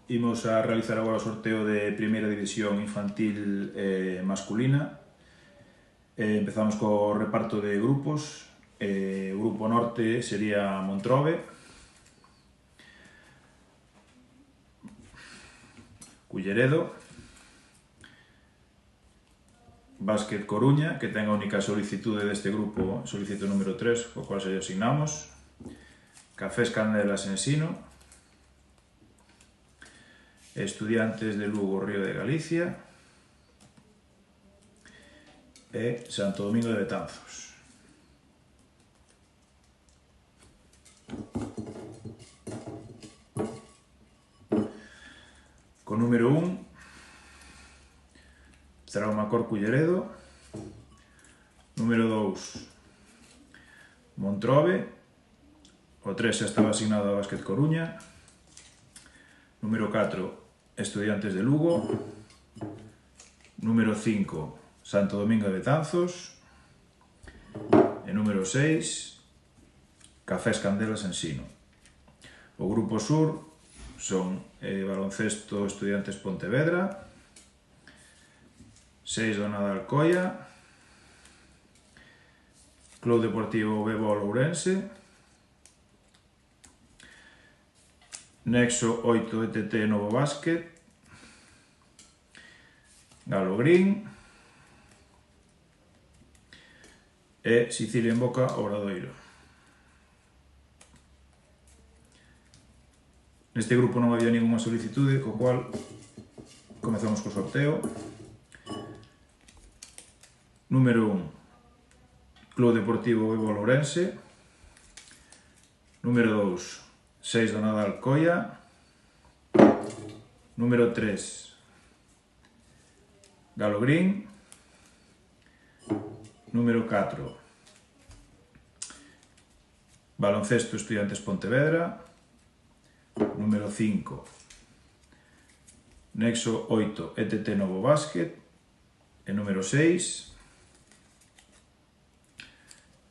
Imos a realizar agora o sorteo de primeira división infantil masculina. Empezamos co reparto de grupos. O grupo norte sería Montrobe, Culleredo, Básquet Coruña, que ten a única solicitude deste grupo, solicito número 3, co cual se lle asignamos, Cafés Candelas Ensino, Estudiantes de Lugo Río de Galicia e Santo Domingo de Betanzos. Con número 1 será o Macor Culleredo, número 2 Montrobe, o 3 xa estaba asignado a Básquet Coruña, número 4 Estudiantes de Lugo, número 5 Santo Domingo de Betanzos e número 6 Cafés Candelas Ensino. O grupo sur son Baloncesto Estudiantes Pontevedra, 6 Donada Alcoia, Club Deportivo Bébol Ourense, Nexo 8 ETT Novo Básquet, Galo Green e Sicilia en Boca Obradoiro. Neste grupo non había ninguna solicitude, co cual comezamos co sorteo. Número 1 Club Deportivo Bébol Ourense, número 2 6 Donada Alcoia, número 3 Galo Green, número 4 Baloncesto Estudiantes Pontevedra, número 5 Nexo 8 ETT Novo Básquet e número 6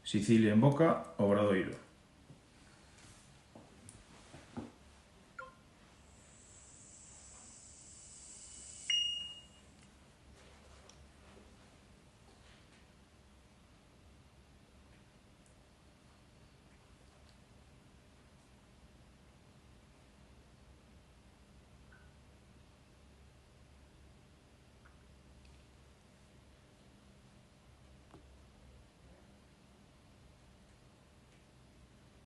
Sicilia en Boca Obradoiro.